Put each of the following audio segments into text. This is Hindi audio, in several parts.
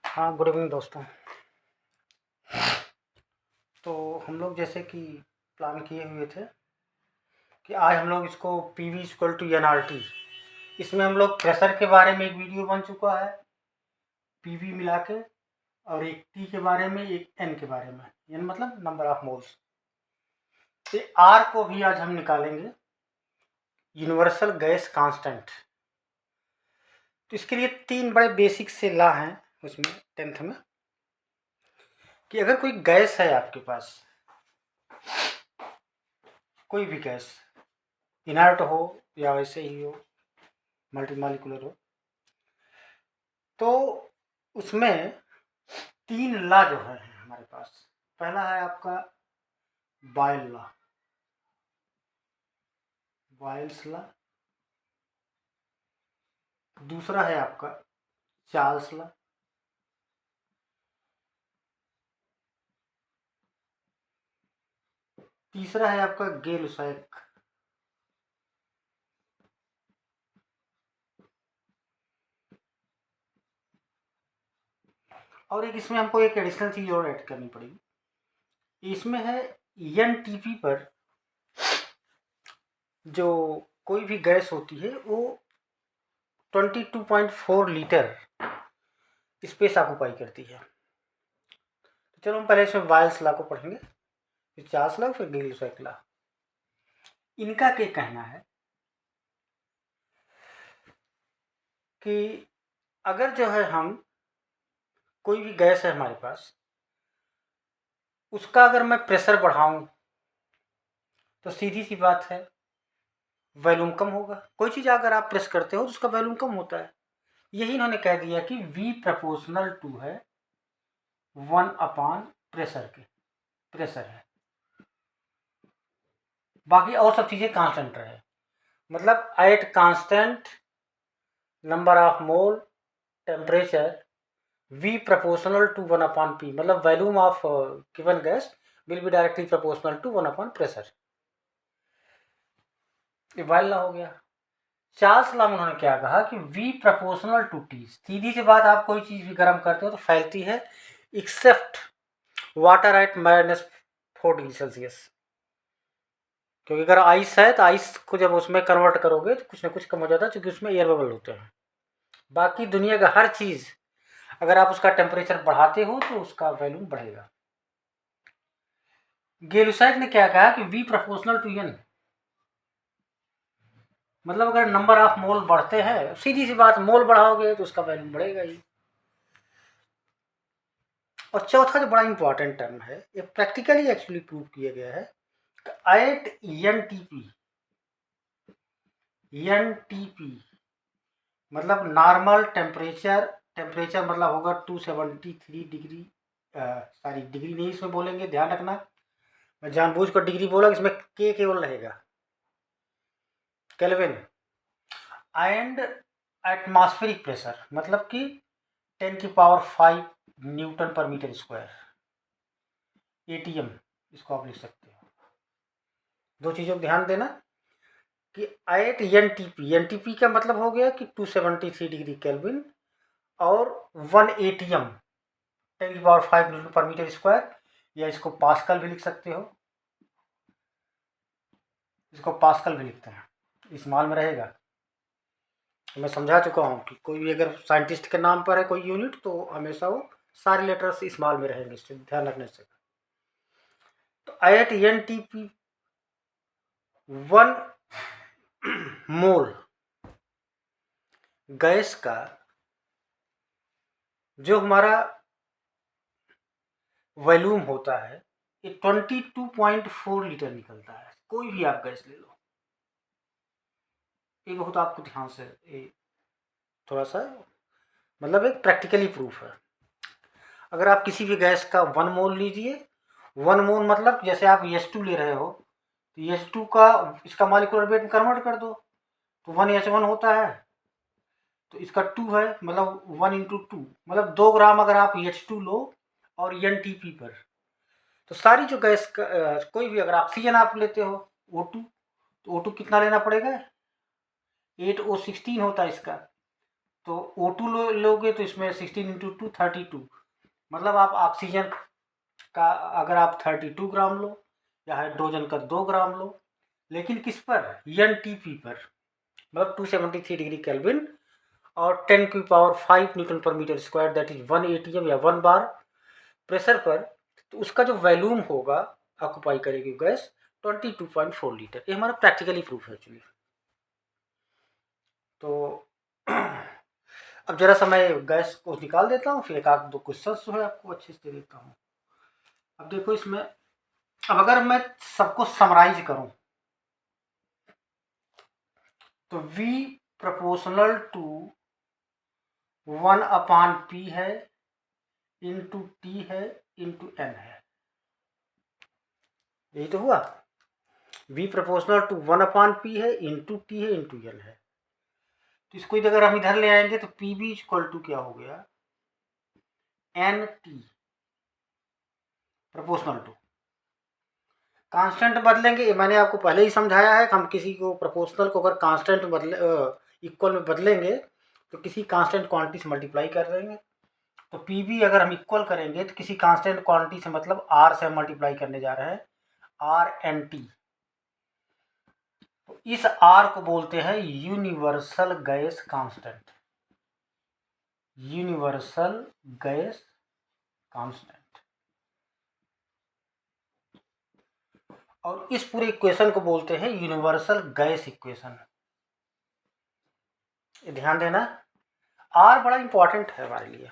हाँ, गुड इवनिंग दोस्तों। तो हम लोग जैसे कि प्लान किए हुए थे कि आज हम लोग इसको PV इक्वल टू NRT, इसमें हम लोग प्रेशर के बारे में एक वीडियो बन चुका है PV मिला के, और एक T के बारे में, एक N के बारे में। N मतलब नंबर ऑफ मोल्स। तो R को भी आज हम निकालेंगे, यूनिवर्सल गैस कांस्टेंट। तो इसके लिए 3 बड़े बेसिक से लॉ हैं उसमें 10th में, कि अगर कोई गैस है आपके पास, कोई भी गैस इनर्ट हो या वैसे ही हो, मल्टीमॉलिक्यूलर हो, तो उसमें 3 लॉ जो है हमारे पास। पहला है आपका बॉयल लॉ, बॉयल्स लॉ। दूसरा है आपका चार्ल्स लॉ। तीसरा है आपका गै-लुसाक। और एक इसमें हमको एक एडिशनल चीज और ऐड करनी पड़ेगी। इसमें है NTP पर जो कोई भी गैस होती है वो 22.4 लीटर स्पेस ऑक्यूपाई करती है। तो चलो हम पहले इसमें बॉयल्स लॉ को पढ़ेंगे, फिर चार्ल्स लॉ, फिर गै-लुसाक लॉ। इनका क्या कहना है कि अगर जो है हम कोई भी गैस है हमारे पास, उसका अगर मैं प्रेशर बढ़ाऊं तो सीधी सी बात है वॉल्यूम कम होगा। कोई चीज़ अगर आप प्रेस करते हो तो उसका वॉल्यूम कम होता है। यही इन्होंने कह दिया कि V प्रोपोर्शनल टू है 1 अपॉन प्रेशर के, प्रेशर है, बाकी और सब चीज़ें कांस्टेंट रहे। मतलब at constant number of mole temperature V proportional to 1 upon P, मतलब volume of given gas will be directly proportional to 1 upon pressure. ये बॉयल लॉ हो गया। चार्ल्स लॉ में उन्होंने क्या कहा कि V प्रोपोर्शनल टू T। सीधी सी बात, आप कोई चीज़ भी गर्म करते हो तो फैलती है, except water at -4 degree Celsius. क्योंकि अगर आइस है तो आइस को जब उसमें कन्वर्ट करोगे तो कुछ ना कुछ कम हो जाता है, क्योंकि उसमें एयर बबल होते हैं। बाकी दुनिया का हर चीज़ अगर आप उसका टेम्परेचर बढ़ाते हो तो उसका वॉल्यूम बढ़ेगा। गै-लुसाक ने क्या कहा कि V प्रोपोर्शनल टू N, मतलब अगर नंबर ऑफ मोल बढ़ते हैं, सीधी सी बात, मोल बढ़ाओगे तो उसका वॉल्यूम बढ़ेगा ही। और चौथा जो बड़ा इंपॉर्टेंट टर्म है, ये प्रैक्टिकली एक्चुअली प्रूव किया गया है, एट NTP मतलब नॉर्मल टेम्परेचर, टेम्परेचर मतलब होगा 273 डिग्री, सॉरी डिग्री नहीं इसमें बोलेंगे, ध्यान रखना, मैं जानबूझ कर डिग्री बोला, इसमें K केवल रहेगा, केल्विन। एंड एटमॉस्फेरिक प्रेशर मतलब कि 10⁵ newton per metre square, ATM इसको आप लिख सकते हो। दो चीज़ों को ध्यान देना कि एट NTP का मतलब हो गया कि 273 डिग्री केल्विन और 1 ATM 10⁵ newton per metre square, या इसको पास्कल भी लिख सकते हो, इसको पास्कल भी लिखते हैं, स्मॉल में रहेगा। मैं समझा चुका हूँ कि कोई भी अगर साइंटिस्ट के नाम पर है कोई यूनिट तो हमेशा वो सारे लेटर्स स्मॉल में रहेंगे, इससे ध्यान रखने से। तो एट NTP 1 मोल गैस का जो हमारा वॉल्यूम होता है ये 22.4 लीटर निकलता है। कोई भी आप गैस ले लो, ये बहुत आपको ध्यान से थोड़ा सा मतलब एक प्रैक्टिकली प्रूफ है। अगर आप किसी भी गैस का 1 मोल लीजिए, 1 मोल मतलब जैसे आप H2 ले रहे हो तो H2 का इसका मॉलिक्यूलर वेट में कन्वर्ट कर दो तो 1H1 होता है, तो इसका 2 है, मतलब 1 × 2 मतलब 2 ग्राम अगर आप H2 लो और NTP पर, तो सारी जो गैस का कोई भी अगर ऑक्सीजन आप लेते हो O2, तो O2 कितना लेना पड़ेगा, 8O16 होता है इसका, तो O2 लोगे तो इसमें 16 × 2 32, मतलब आप ऑक्सीजन का अगर आप 32 ग्राम लो या हाइड्रोजन का 2 ग्राम लो, लेकिन किस पर, NTP पर, मतलब 273 डिग्री केल्विन और 10⁵ newton per metre square, that is 1 ATM या 1 बार प्रेशर पर, तो उसका जो वैल्यूम होगा ऑक्यूपाई करेगी गैस 22.4 लीटर। ये हमारा प्रैक्टिकली प्रूफ है एक्चुअली। तो अब जरा सा मैं गैस को निकाल देता हूँ, फिर एक आध दो क्वेश्चन जो है आपको अच्छे से दे देता हूँ। अब देखो इसमें, अब अगर मैं सबको समराइज करूं तो V प्रोपोर्शनल टू 1/P है, इंटू T है, इंटू N है, यही तो हुआ। V प्रोपोर्शनल टू 1/P है, इंटू T है, इंटू N है। तो इसको अगर हम इधर ले आएंगे तो PV इक्वल टू क्या हो गया, NT प्रोपोर्शनल टू, कांस्टेंट बदलेंगे, ये मैंने आपको पहले ही समझाया है कि हम किसी को प्रोपोर्शनल को अगर कांस्टेंट बदले इक्वल में बदलेंगे तो किसी कांस्टेंट क्वांटिटी से मल्टीप्लाई कर देंगे। तो PV अगर हम इक्वल करेंगे तो किसी कांस्टेंट क्वांटिटी से, मतलब R से हम मल्टीप्लाई करने जा रहे हैं, RNT। तो इस R को बोलते हैं universal gas constant, universal gas constant. और इस पूरे इक्वेशन को बोलते हैं यूनिवर्सल गैस इक्वेशन। ध्यान देना, R बड़ा इंपॉर्टेंट है हमारे लिए,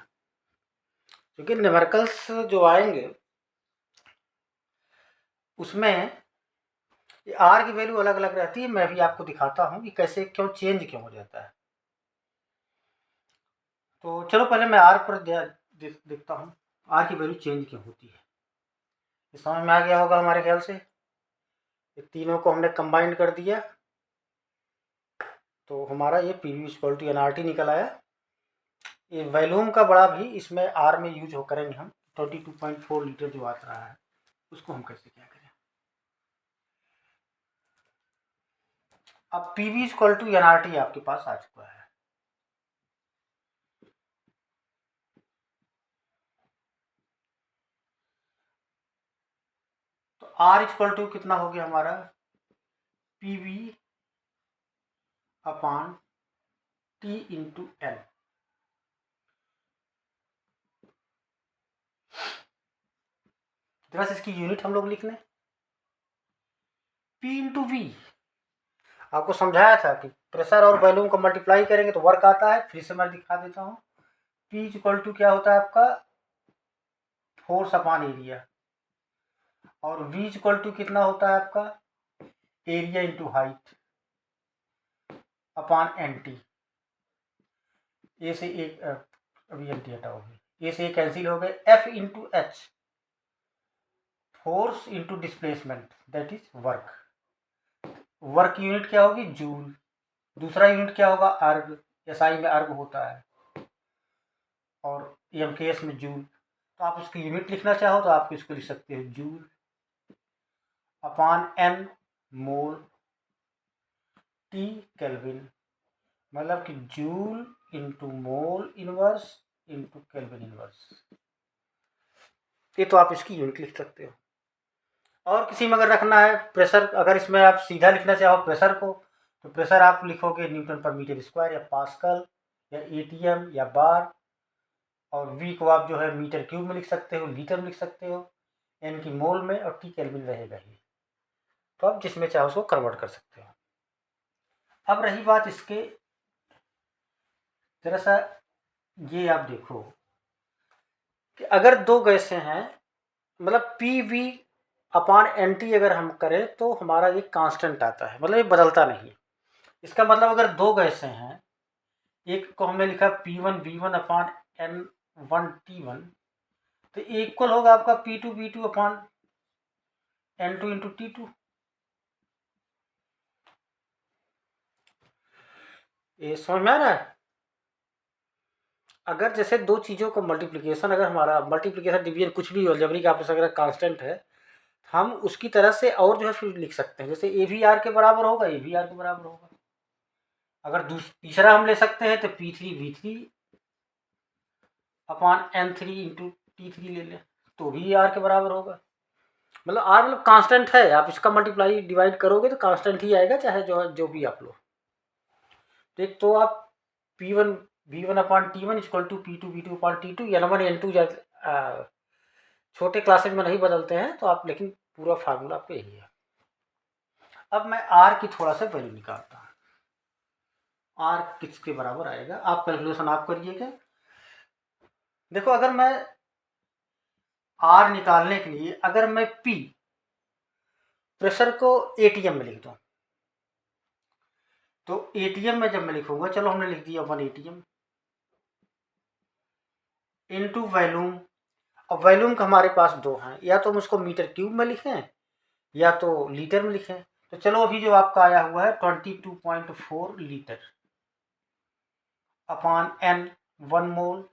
क्योंकि न्यूमेरिकल्स जो आएंगे उसमें R की वैल्यू अलग अलग रहती है। मैं भी आपको दिखाता हूँ कि कैसे क्यों चेंज क्यों हो जाता है। तो चलो पहले मैं R पर देखता हूँ R की वैल्यू चेंज क्यों होती है। ये समझ में आ गया होगा हमारे ख्याल से। ये तीनों को हमने कंबाइंड कर दिया तो हमारा ये PV इक्वल टू NRT निकल आया। ये वैल्यूम का बड़ा भी इसमें R में यूज हो करेंगे हम। 22.4 लीटर जो आता रहा है उसको हम कैसे क्या करें। अब PV इक्वल टू NRT आपके पास आ चुका है। तो R इक्वल टू कितना हो गया हमारा, PV upon T into N। जरा इसकी यूनिट हम लोग लिख लें, P इंटू V। आपको समझाया था कि प्रेशर और वॉल्यूम को मल्टीप्लाई करेंगे तो वर्क आता है। फिर से मैं दिखा देता हूँ। P इक्वल टू क्या होता है आपका, फोर्स अपॉन एरिया, और V इक्वल टू कितना होता है आपका, area into height upon NT। ए से एक अभी NT हटा होगी, ए से एक कैंसिल हो गए। F into H, force into displacement, that is work. Work unit क्या होगी, जूल। दूसरा यूनिट क्या होगा, अर्ग। SI में अर्ग होता है और MKS में जूल। तो आप उसकी यूनिट लिखना चाहो तो आप इसको लिख सकते हो जूल अपॉन N मोल, T केल्विन, मतलब कि joule into mole inverse into kelvin inverse. ये तो आप इसकी यूनिट लिख सकते हो। और किसी में अगर रखना है प्रेशर, अगर इसमें आप सीधा लिखना चाहो प्रेशर को तो प्रेशर आप लिखोगे न्यूटन पर मीटर स्क्वायर या पास्कल या ATM या बार। और V को आप जो है मीटर क्यूब में लिख सकते हो, लीटर में लिख सकते हो, N की मोल में, और T केल्विन रहेगा ही। तो आप जिसमें चाहो उसको कन्वर्ट कर सकते हो। अब रही बात इसके, जरा सा ये आप देखो कि अगर दो गैसें हैं, मतलब PV अपॉन NT अगर हम करें तो हमारा ये कांस्टेंट आता है, मतलब ये बदलता नहीं। इसका मतलब अगर दो गैसें हैं, एक को हमने लिखा P1 V1 upon N1 T1, तो ये इक्वल होगा आपका P2 V2 upon N2 into T2। ये समझ में आ रहा है। अगर जैसे दो चीज़ों को मल्टीप्लिकेशन, अगर हमारा मल्टीप्लिकेशन डिवीजन कुछ भी अलजेब्रिक ऑपरेशन अगर कांस्टेंट है, हम उसकी तरह से और जो है फिर लिख सकते हैं। जैसे A भी R के बराबर होगा, A भी R के बराबर होगा। अगर तीसरा हम ले सकते हैं तो P3V3 upon N3 into T3 ले लें तो भी आर के बराबर होगा। मतलब आर मतलब कांस्टेंट है, आप इसका मल्टीप्लाई डिवाइड करोगे तो कांस्टेंट ही आएगा, चाहे जो भी आप लो। तो एक तो आप P1 V1 upon T1 equal to P2 V2 upon T2 N1 N2 छोटे क्लासेज में नहीं बदलते हैं तो आप, लेकिन पूरा फार्मूला आपको यही है। अब मैं आर की थोड़ा सा वैल्यू निकालता हूँ। आर किसके बराबर आएगा, आप कैलकुलेशन आप करिएगा। देखो अगर मैं आर निकालने के लिए अगर मैं P प्रेशर को एटीएम में लिख दूं तो एटीएम में जब मैं लिखूंगा, चलो हमने लिख दिया 1 एटीएम इनटू वॉल्यूम। अब वॉल्यूम का हमारे पास दो हैं, या तो हम उसको मीटर क्यूब में लिखें या तो लीटर में लिखें। तो चलो अभी जो आपका आया हुआ है 22.4 litre upon N 1 mole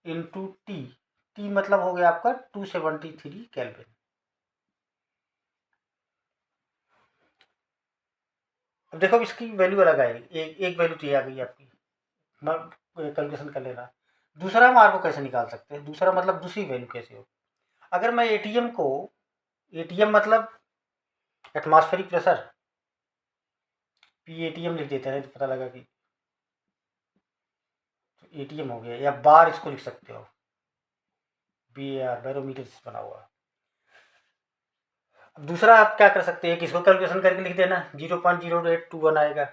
into T मतलब हो गया आपका 273 केल्विन। अब देखो इसकी वैल्यू अलग आएगी, एक वैल्यू तो ये आ गई आपकी, कैलकुलेशन कर लेना। दूसरा हम आर को कैसे निकाल सकते हैं, दूसरा मतलब दूसरी वैल्यू कैसे हो। अगर मैं एटीएम को, एटीएम मतलब एटमॉस्फेरिक प्रेशर, पी एटीएम लिख देते हैं तो पता लगा कि एटीएम हो गया, या बार इसको लिख सकते हो, BAR बैरोमीटर से बना हुआ। अब दूसरा आप क्या कर सकते हैं कि इसको कैलकुलेशन करके लिख देना 0.0821 आएगा,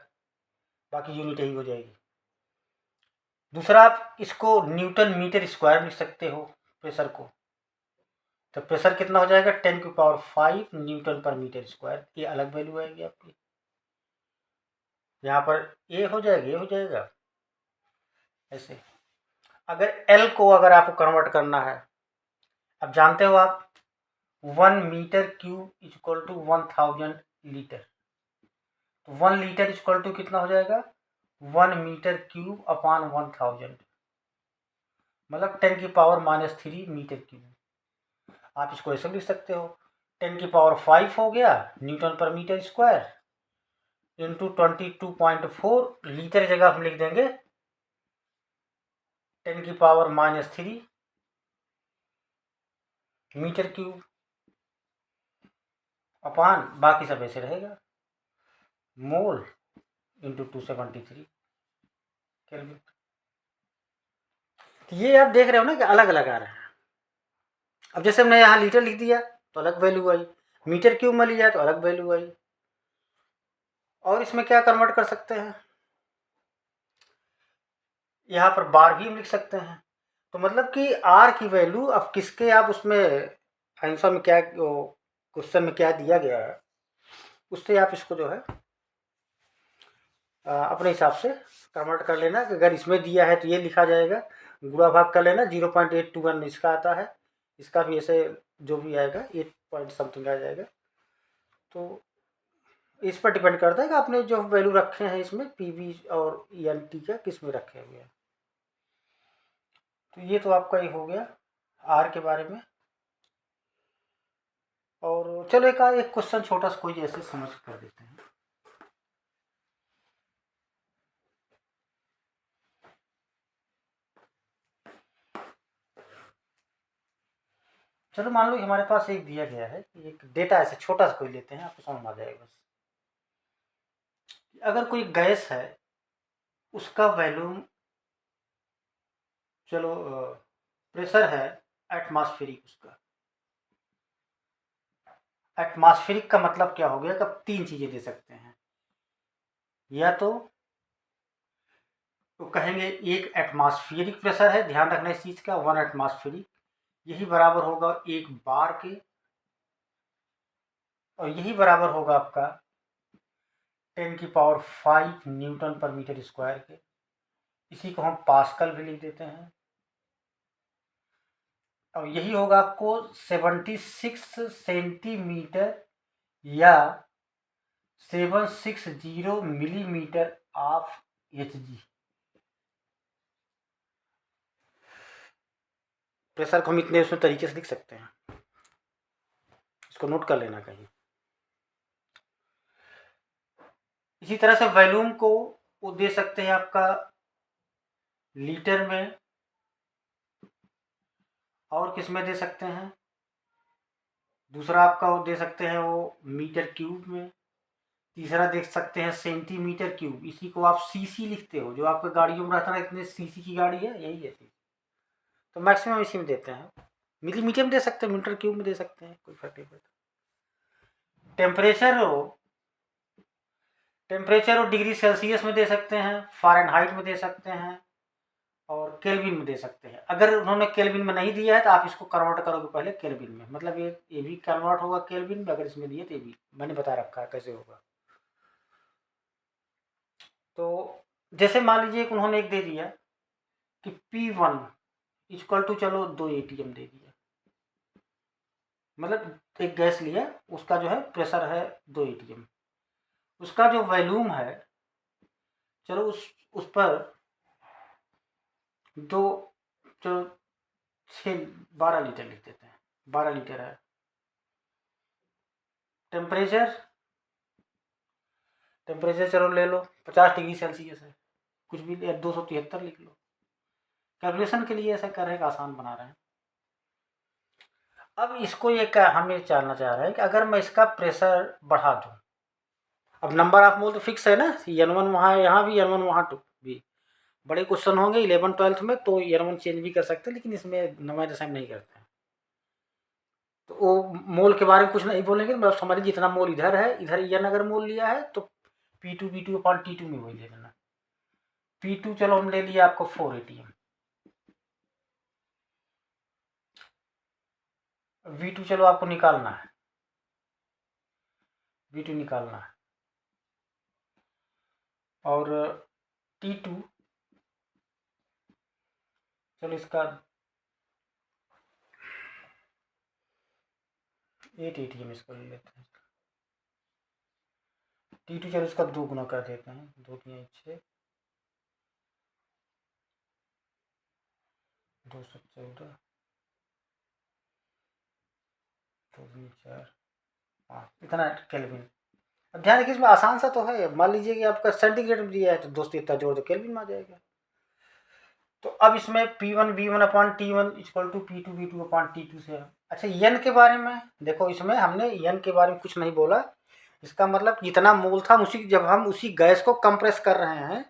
बाकी यूनिट यही हो जाएगी। दूसरा आप इसको न्यूटन मीटर स्क्वायर लिख सकते हो प्रेशर को, तो प्रेशर कितना हो जाएगा 10⁵ न्यूटन पर मीटर स्क्वायर। ये अलग वैल्यू आएगी आपकी, यहाँ पर ये हो जाएगा, ये हो जाएगा ऐसे। अगर एल को अगर आपको कन्वर्ट करना है, अब जानते हो आप 1 metre cube equal to 1000 litre, तो 1 लीटर इक्वल टू कितना हो जाएगा 1 मीटर क्यूब अपॉन 1000, मतलब 10⁻³ मीटर क्यूब। आप इसको ऐसे लिख सकते हो 10⁵ हो गया Newton per metre square into 22.4 litre जगह हम लिख देंगे 10⁻³ मीटर क्यूब अपान बाकी सब ऐसे रहेगा मोल इंटू 273 केल्विन। तो ये आप देख रहे हो ना कि अलग अलग आ रहे हैं। अब जैसे हमने यहाँ लीटर लिख दिया तो अलग वैल्यू आई, मीटर क्यूब में लिया तो अलग वैल्यू आई। और इसमें क्या कन्वर्ट कर सकते हैं, यहाँ पर बार भी हम लिख सकते हैं। तो मतलब कि आर की वैल्यू अब किसके, आप उसमें आंसर में क्या, क्वेश्चन में क्या दिया गया है उससे आप इसको जो है अपने हिसाब से कन्वर्ट कर लेना कि अगर इसमें दिया है तो ये लिखा जाएगा, गुणा भाग कर लेना 0.821 इसका आता है, इसका भी ऐसे जो भी आएगा 8 पॉइंट समथिंग आ जाएगा। तो इस पर डिपेंड करता है कि आपने जो वैल्यू रखे हैं इसमें PV और ENT का किस में रखे हुए हैं। तो ये तो आपका ये हो गया आर के बारे में। और चलो एक क्वेश्चन छोटा सा कोई ऐसे समझ कर देते हैं। चलो मान लो हमारे पास एक दिया गया है, एक डेटा ऐसे छोटा सा कोई लेते हैं, आपको समझ आ जाएगा बस। अगर कोई गैस है उसका वॉल्यूम, चलो प्रेशर है एटमॉस्फेरिक, उसका एटमॉस्फेरिक का मतलब क्या हो गया कि आप 3 चीज़ें दे सकते हैं, या तो कहेंगे एक एटमॉस्फेरिक प्रेशर है, ध्यान रखना इस चीज़ का 1 एटमॉस्फेरिक, यही बराबर होगा 1 बार के, और यही बराबर होगा आपका 10⁵ न्यूटन पर मीटर स्क्वायर के। इसी को हम पास्कल भी लिख देते हैं। और यही होगा आपको 76 सेंटीमीटर या 760 मिलीमीटर ऑफ Hg। प्रेशर को हम इतने उसमें तरीके से लिख सकते हैं, इसको नोट कर लेना कहीं। इसी तरह से वॉल्यूम को वो दे सकते हैं आपका लीटर में, और किस में दे सकते हैं, दूसरा आपका वो दे सकते हैं वो मीटर क्यूब में, तीसरा देख सकते हैं सेंटीमीटर क्यूब। इसी को आप सीसी लिखते हो, जो आपके गाड़ियों में रहता है इतने सीसी की गाड़ी है, यही है सीसी। तो मैक्सिमम इसी में देते हैं। मिलीमीटर में दे सकते हैं, मीटर क्यूब में दे सकते हैं, कोई फर्क नहीं पड़ता। टेम्परेचर और डिग्री सेल्सियस में दे सकते हैं, फ़ारेनहाइट में दे सकते हैं, और केल्विन में दे सकते हैं। अगर उन्होंने केल्विन में नहीं दिया है तो आप इसको कन्वर्ट करोगे पहले केल्विन में, मतलब ये भी कन्वर्ट होगा केल्विन में। अगर इसमें दिए तो ये भी मैंने बता रखा है कैसे होगा। तो जैसे मान लीजिए कि उन्होंने एक दे दिया कि P1 इक्वल टू, चलो 2 ATM दे दिया, मतलब एक गैस लिया, उसका जो है प्रेशर है 2 ATM, उसका जो वॉल्यूम है, चलो उस पर दो, चलो 12 लीटर लिख देते हैं, 12 लीटर है। टेम्परेचर चलो ले लो 50 डिग्री सेल्सियस है, कुछ भी 273 लिख लो। कैलकुलेशन के लिए ऐसा कर रहे हैं, आसान बना रहे हैं। अब इसको ये क्या हम ये जानना चाह रहे हैं कि अगर मैं इसका प्रेशर बढ़ा दूँ, अब नंबर ऑफ मोल तो फिक्स है ना, N1 वहाँ है, यहाँ भी N1 वहाँ भी। बड़े क्वेश्चन होंगे 11th-12th में तो N1 चेंज भी कर सकते हैं, लेकिन इसमें नंबर जैसा नहीं करते हैं। तो वो मोल के बारे में कुछ नहीं बोलेंगे, मतलब समझ लीजिए जितना मोल इधर है, इधर N अगर मोल लिया है तो P2 V2 अपॉन T2 में वही ले लेना। P2 चलो हम ले लिया आपको 4 ATM, V2 चलो आपको निकालना है, V2 निकालना है, और T2 चलो इसका 8 ATM इसको ले लेते हैं। T2 चलो इसका 2 गुना कर देते हैं, 2 3 6, 214, 2 3 4 5, इतना केल्विन। अब ध्यान रखिए इसमें आसान सा तो है, मान लीजिए कि आपका सेंटीग्रेड में दिया है तो 2 से इतना जोड़ दो केल्विन में आ जाएगा। तो अब इसमें P1 V1 upon T1 equal to P2 V2 upon T2 से। अच्छा N के बारे में देखो, इसमें हमने N के बारे में कुछ नहीं बोला। इसका मतलब जितना मोल था उसी, जब हम उसी गैस को कंप्रेस कर रहे हैं,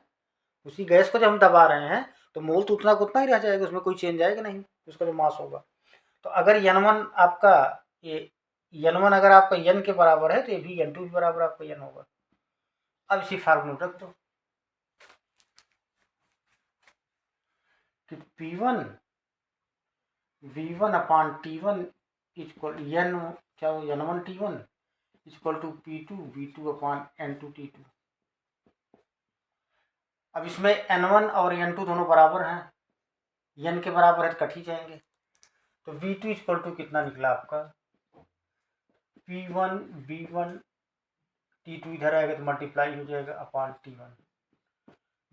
उसी गैस को जब हम दबा रहे हैं तो मोल तो उतना उतना ही रह जाएगा, उसमें कोई चेंज आएगा नहीं, उसका जो मास होगा। तो अगर N1 आपका ये N1 अगर आपका N के बराबर है तो ये भी N2 के बराबर आपका N होगा। अब इसी फार्मूले में रख दो कि P1 V1 upon T1 equal N, क्या हो N1 T1 equal to P2 V2 upon N2 T2। अब इसमें N1 और N2 दोनों बराबर हैं, N के बराबर है तो कट ही जाएंगे। तो V2 इक्वल टू कितना निकला आपका, P1 V1 T2 इधर आएगा तो मल्टीप्लाई हो जाएगा अपॉन T1,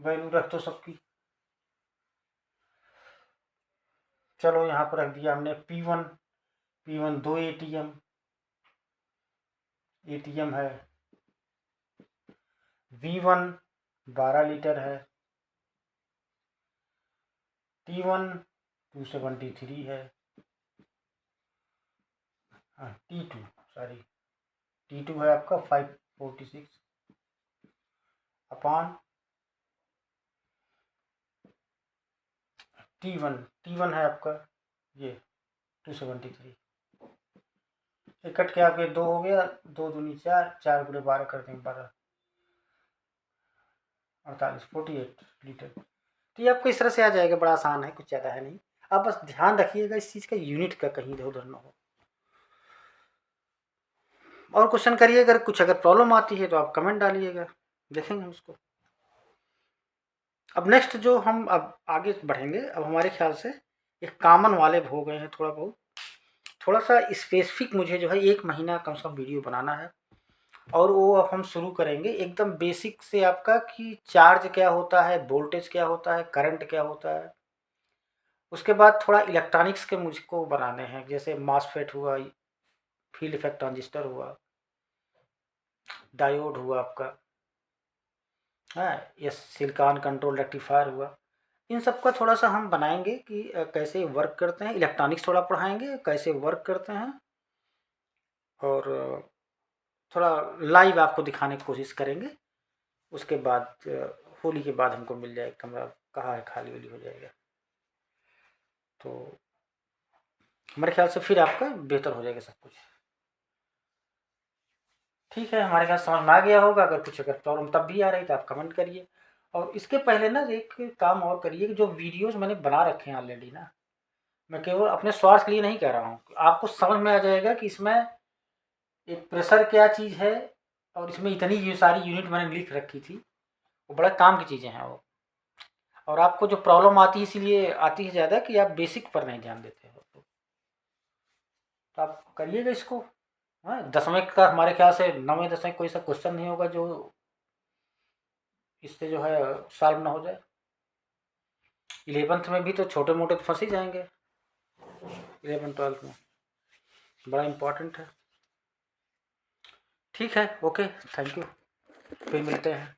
वैल्यू रख दो सबकी। चलो यहाँ पर रख दिया हमने P1 2 ATM है, V1 12 लीटर है, T1 273 है, T2 है आपका 546 अपॉन T1 है आपका ये 273। कट के आपके 2 हो गया, 2 दूनी 4, 4 गुणे 12 कर देंगे 12 48 48 लीटर। तो ये आपको इस तरह से आ जाएगा, बड़ा आसान है, कुछ ज़्यादा है नहीं। आप बस ध्यान रखिएगा इस चीज़ का, यूनिट का कहीं इधर उधर ना हो। और क्वेश्चन करिए, अगर कुछ अगर प्रॉब्लम आती है तो आप कमेंट डालिएगा, देखेंगे उसको। अब नेक्स्ट जो हम अब आगे बढ़ेंगे, अब हमारे ख्याल से ये कॉमन वाले हो गए हैं, थोड़ा बहुत थोड़ा सा स्पेसिफिक मुझे जो है 1 महीना कम से कम वीडियो बनाना है। और वो अब हम शुरू करेंगे एकदम बेसिक से आपका, कि चार्ज क्या होता है, वोल्टेज क्या होता है, करंट क्या होता है। उसके बाद थोड़ा इलेक्ट्रॉनिक्स के मुझको बनाने हैं, जैसे मॉसफेट हुआ, फील्ड इफेक्ट ट्रांजिस्टर हुआ, डायोड हुआ आपका, हाँ, ये सिलिकॉन कंट्रोल रेक्टिफायर हुआ। इन सब का थोड़ा सा हम बनाएंगे कि कैसे वर्क करते हैं, इलेक्ट्रॉनिक्स थोड़ा पढ़ाएंगे कैसे वर्क करते हैं, और थोड़ा लाइव आपको दिखाने की कोशिश करेंगे। उसके बाद होली के बाद हमको मिल जाएगा कमरा, कहाँ है खाली वाली हो जाएगा, तो हमारे ख्याल से फिर आपका बेहतर हो जाएगा सब कुछ। ठीक है, हमारे ख्याल समझ में आ गया होगा। अगर प्रॉब्लम तब भी आ रही तो आप कमेंट करिए। और इसके पहले ना एक काम और करिए कि जो वीडियोस मैंने बना रखे हैं ऑलरेडी ना, मैं केवल अपने स्वार्थ के लिए नहीं कह रहा हूँ, आपको समझ में आ जाएगा कि इसमें एक प्रेशर क्या चीज़ है, और इसमें इतनी ये सारी यूनिट मैंने लिख रखी थी, वो बड़ा काम की चीज़ें हैं वो। और आपको जो प्रॉब्लम आती है इसीलिए आती है ज़्यादा कि आप बेसिक पर नहीं ध्यान देते हो, तो आप करिएगा इसको। हाँ, 10वें का हमारे ख्याल से 9वें 10वें कोई सा क्वेश्चन नहीं होगा जो इससे जो है सॉल्व ना हो जाए। 11th में भी तो छोटे मोटे तो फंस ही जाएंगे, 11 12 में बड़ा इम्पोर्टेंट है। ठीक है, ओके, थैंक यू, फिर मिलते हैं।